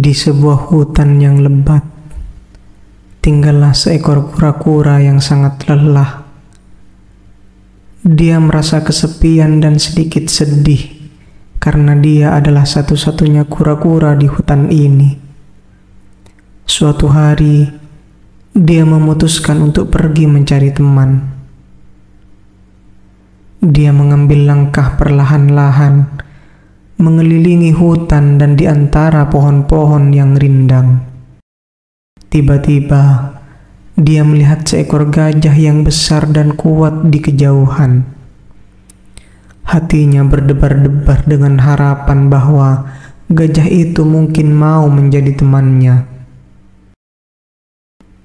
Di sebuah hutan yang lebat, tinggallah seekor kura-kura yang sangat lelah. Dia merasa kesepian dan sedikit sedih karena dia adalah satu-satunya kura-kura di hutan ini. Suatu hari, dia memutuskan untuk pergi mencari teman. Dia mengambil langkah perlahan-lahan, mengelilingi hutan dan di antara pohon-pohon yang rindang. Tiba-tiba, dia melihat seekor gajah yang besar dan kuat di kejauhan. Hatinya berdebar-debar dengan harapan bahwa gajah itu mungkin mau menjadi temannya.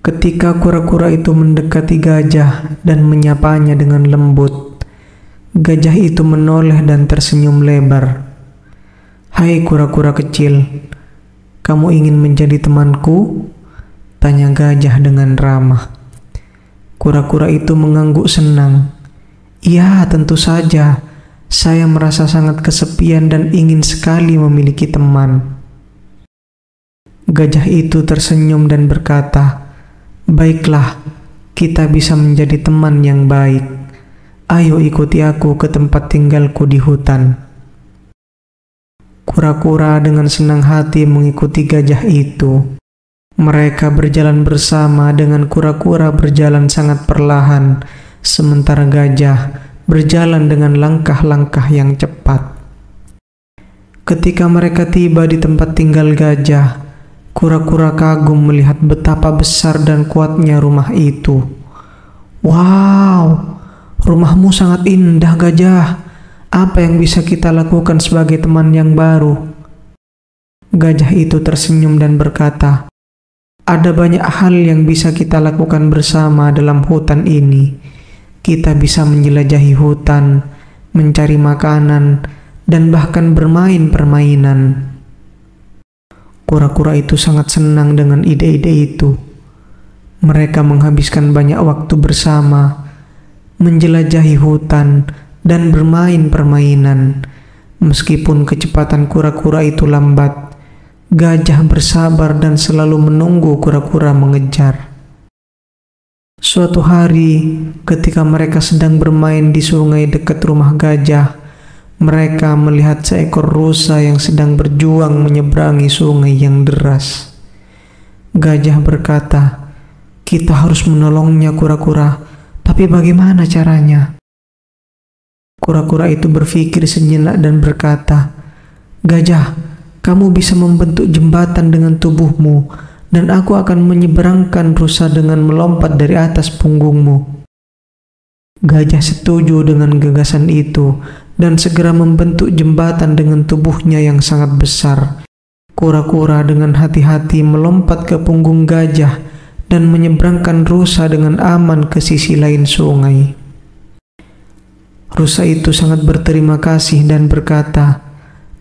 Ketika kura-kura itu mendekati gajah dan menyapanya dengan lembut, gajah itu menoleh dan tersenyum lebar. "Hai kura-kura kecil, kamu ingin menjadi temanku?" tanya gajah dengan ramah. Kura-kura itu mengangguk senang. "Ya, tentu saja. Saya merasa sangat kesepian dan ingin sekali memiliki teman." Gajah itu tersenyum dan berkata, "Baiklah, kita bisa menjadi teman yang baik. Ayo ikuti aku ke tempat tinggalku di hutan." Kura-kura dengan senang hati mengikuti gajah itu. Mereka berjalan bersama dengan kura-kura berjalan sangat perlahan, sementara gajah berjalan dengan langkah-langkah yang cepat. Ketika mereka tiba di tempat tinggal gajah, kura-kura kagum melihat betapa besar dan kuatnya rumah itu. "Wow, rumahmu sangat indah, gajah. Apa yang bisa kita lakukan sebagai teman yang baru?" Gajah itu tersenyum dan berkata, "Ada banyak hal yang bisa kita lakukan bersama dalam hutan ini. Kita bisa menjelajahi hutan, mencari makanan, dan bahkan bermain permainan." Kura-kura itu sangat senang dengan ide-ide itu. Mereka menghabiskan banyak waktu bersama, menjelajahi hutan, dan bermain permainan. Meskipun kecepatan kura-kura itu lambat, gajah bersabar dan selalu menunggu kura-kura mengejar. Suatu hari, ketika mereka sedang bermain di sungai dekat rumah gajah, mereka melihat seekor rusa yang sedang berjuang menyeberangi sungai yang deras. Gajah berkata, "Kita harus menolongnya, kura-kura. Tapi bagaimana caranya?" Kura-kura itu berpikir sejenak dan berkata, "Gajah, kamu bisa membentuk jembatan dengan tubuhmu, dan aku akan menyeberangkan rusa dengan melompat dari atas punggungmu." Gajah setuju dengan gagasan itu dan segera membentuk jembatan dengan tubuhnya yang sangat besar. Kura-kura dengan hati-hati melompat ke punggung gajah dan menyeberangkan rusa dengan aman ke sisi lain sungai. Rusa itu sangat berterima kasih dan berkata,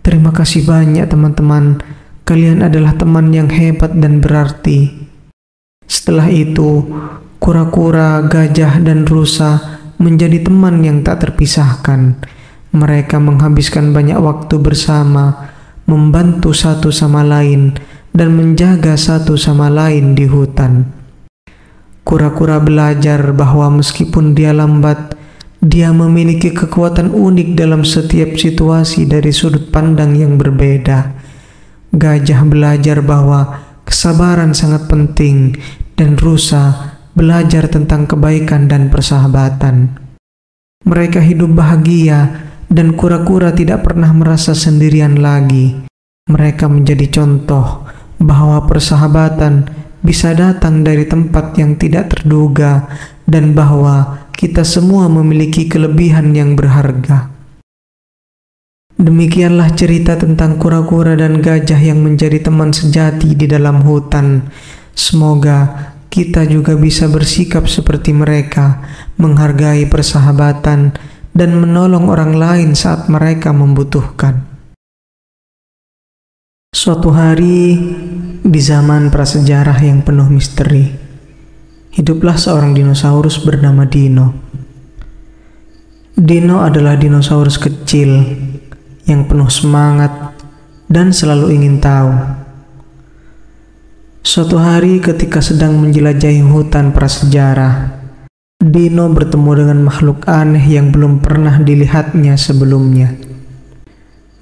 "Terima kasih banyak teman-teman, kalian adalah teman yang hebat dan berarti." Setelah itu, kura-kura, gajah, dan rusa menjadi teman yang tak terpisahkan. Mereka menghabiskan banyak waktu bersama, membantu satu sama lain, dan menjaga satu sama lain di hutan. Kura-kura belajar bahwa meskipun dia lambat, dia memiliki kekuatan unik dalam setiap situasi dari sudut pandang yang berbeda. Gajah belajar bahwa kesabaran sangat penting, dan rusa belajar tentang kebaikan dan persahabatan. Mereka hidup bahagia, dan kura-kura tidak pernah merasa sendirian lagi. Mereka menjadi contoh bahwa persahabatan bisa datang dari tempat yang tidak terduga, dan bahwa kita semua memiliki kelebihan yang berharga. Demikianlah cerita tentang kura-kura dan gajah yang menjadi teman sejati di dalam hutan. Semoga kita juga bisa bersikap seperti mereka, menghargai persahabatan, dan menolong orang lain saat mereka membutuhkan. Suatu hari, di zaman prasejarah yang penuh misteri, hiduplah seorang dinosaurus bernama Dino. Dino adalah dinosaurus kecil yang penuh semangat dan selalu ingin tahu. Suatu hari ketika sedang menjelajahi hutan prasejarah, Dino bertemu dengan makhluk aneh yang belum pernah dilihatnya sebelumnya.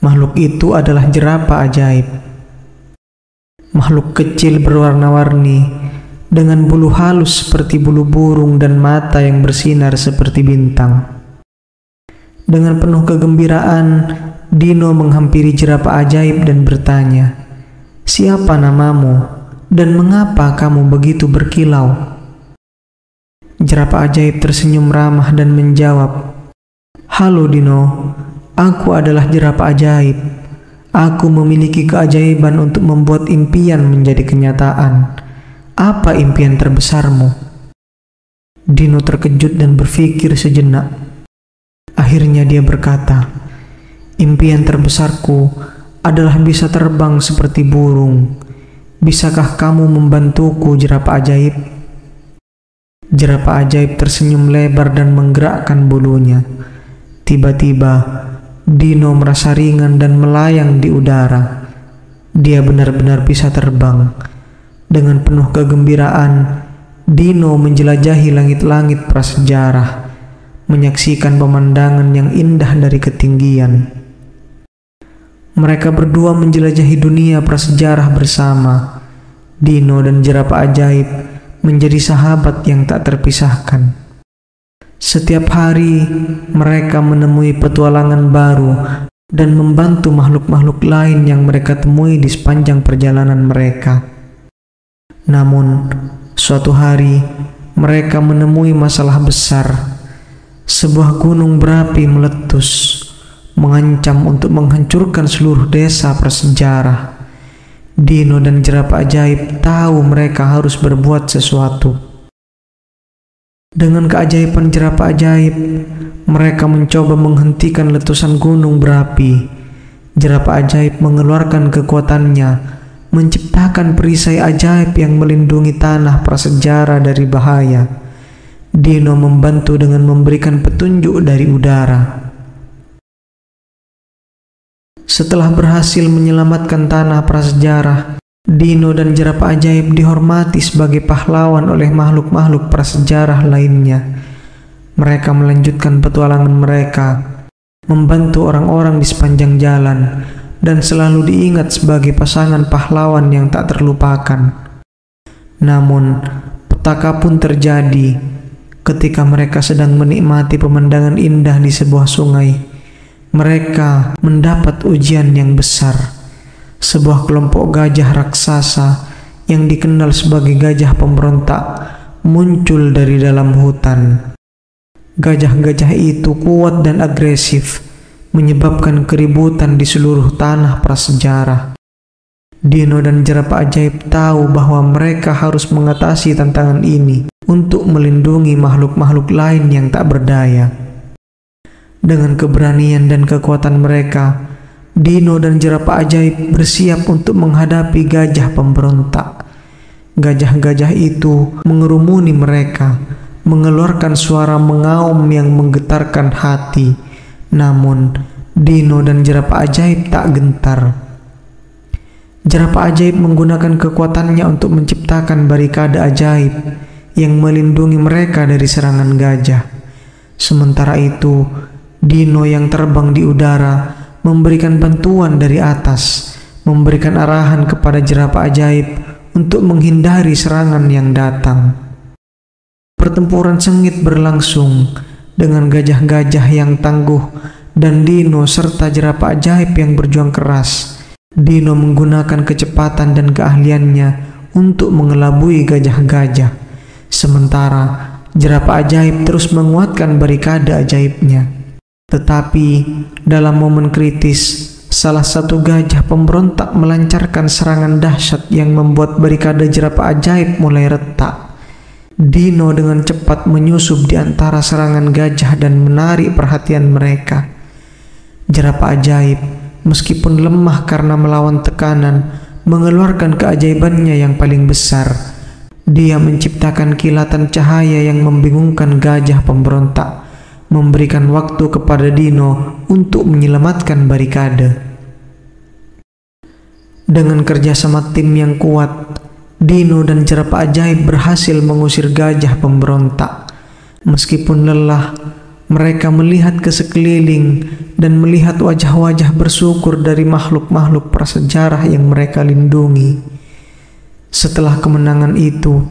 Makhluk itu adalah jerapah ajaib. Makhluk kecil berwarna-warni, dengan bulu halus seperti bulu burung dan mata yang bersinar seperti bintang. Dengan penuh kegembiraan, Dino menghampiri jerapah ajaib dan bertanya, "Siapa namamu? Dan mengapa kamu begitu berkilau?" Jerapah ajaib tersenyum ramah dan menjawab, "Halo Dino, aku adalah jerapah ajaib. Aku memiliki keajaiban untuk membuat impian menjadi kenyataan. Apa impian terbesarmu?" Dino terkejut dan berpikir sejenak. Akhirnya dia berkata, "Impian terbesarku adalah bisa terbang seperti burung. Bisakah kamu membantuku, jerapah ajaib?" Jerapah ajaib tersenyum lebar dan menggerakkan bulunya. Tiba-tiba, Dino merasa ringan dan melayang di udara. Dia benar-benar bisa terbang. Dengan penuh kegembiraan, Dino menjelajahi langit-langit prasejarah, menyaksikan pemandangan yang indah dari ketinggian. Mereka berdua menjelajahi dunia prasejarah bersama. Dino dan jerapah ajaib menjadi sahabat yang tak terpisahkan. Setiap hari mereka menemui petualangan baru dan membantu makhluk-makhluk lain yang mereka temui di sepanjang perjalanan mereka. Namun, suatu hari mereka menemui masalah besar. Sebuah gunung berapi meletus, mengancam untuk menghancurkan seluruh desa prasejarah. Dino dan jerapah ajaib tahu mereka harus berbuat sesuatu. Dengan keajaiban jerapah ajaib, mereka mencoba menghentikan letusan gunung berapi. Jerapah ajaib mengeluarkan kekuatannya, menciptakan perisai ajaib yang melindungi tanah prasejarah dari bahaya. Dino membantu dengan memberikan petunjuk dari udara. Setelah berhasil menyelamatkan tanah prasejarah, Dino dan jerapah ajaib dihormati sebagai pahlawan oleh makhluk-makhluk prasejarah lainnya. Mereka melanjutkan petualangan mereka, membantu orang-orang di sepanjang jalan, dan selalu diingat sebagai pasangan pahlawan yang tak terlupakan. Namun, petaka pun terjadi ketika mereka sedang menikmati pemandangan indah di sebuah sungai. Mereka mendapat ujian yang besar. Sebuah kelompok gajah raksasa yang dikenal sebagai gajah pemberontak muncul dari dalam hutan. Gajah-gajah itu kuat dan agresif, menyebabkan keributan di seluruh tanah prasejarah. Dino dan jerapah ajaib tahu bahwa mereka harus mengatasi tantangan ini untuk melindungi makhluk-makhluk lain yang tak berdaya. Dengan keberanian dan kekuatan mereka, Dino dan jerapah ajaib bersiap untuk menghadapi gajah pemberontak. Gajah-gajah itu mengerumuni mereka, mengeluarkan suara mengaum yang menggetarkan hati. Namun, Dino dan jerapah ajaib tak gentar. Jerapah ajaib menggunakan kekuatannya untuk menciptakan barikade ajaib yang melindungi mereka dari serangan gajah. Sementara itu, Dino yang terbang di udara memberikan bantuan dari atas, memberikan arahan kepada jerapah ajaib untuk menghindari serangan yang datang. Pertempuran sengit berlangsung dengan gajah-gajah yang tangguh dan Dino serta jerapah ajaib yang berjuang keras. Dino menggunakan kecepatan dan keahliannya untuk mengelabui gajah-gajah. Sementara jerapah ajaib terus menguatkan barikade ajaibnya. Tetapi dalam momen kritis, salah satu gajah pemberontak melancarkan serangan dahsyat yang membuat barikade jerapah ajaib mulai retak. Dino dengan cepat menyusup di antara serangan gajah dan menarik perhatian mereka. Jerapah ajaib, meskipun lemah karena melawan tekanan, mengeluarkan keajaibannya yang paling besar. Dia menciptakan kilatan cahaya yang membingungkan gajah pemberontak, memberikan waktu kepada Dino untuk menyelamatkan barikade. Dengan kerjasama tim yang kuat, Dino dan jerapah ajaib berhasil mengusir gajah pemberontak. Meskipun lelah, mereka melihat ke sekeliling dan melihat wajah-wajah bersyukur dari makhluk-makhluk prasejarah yang mereka lindungi. Setelah kemenangan itu,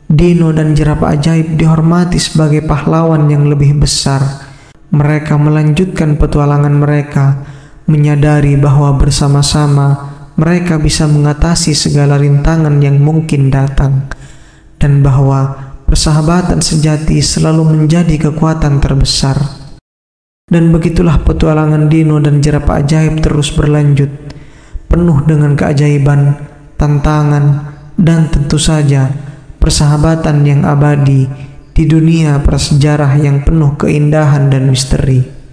Dino dan jerapah ajaib dihormati sebagai pahlawan yang lebih besar. Mereka melanjutkan petualangan mereka, menyadari bahwa bersama-sama mereka bisa mengatasi segala rintangan yang mungkin datang, dan bahwa persahabatan sejati selalu menjadi kekuatan terbesar. Dan begitulah petualangan Dino dan jerapah ajaib terus berlanjut, penuh dengan keajaiban, tantangan, dan tentu saja persahabatan yang abadi di dunia prasejarah yang penuh keindahan dan misteri.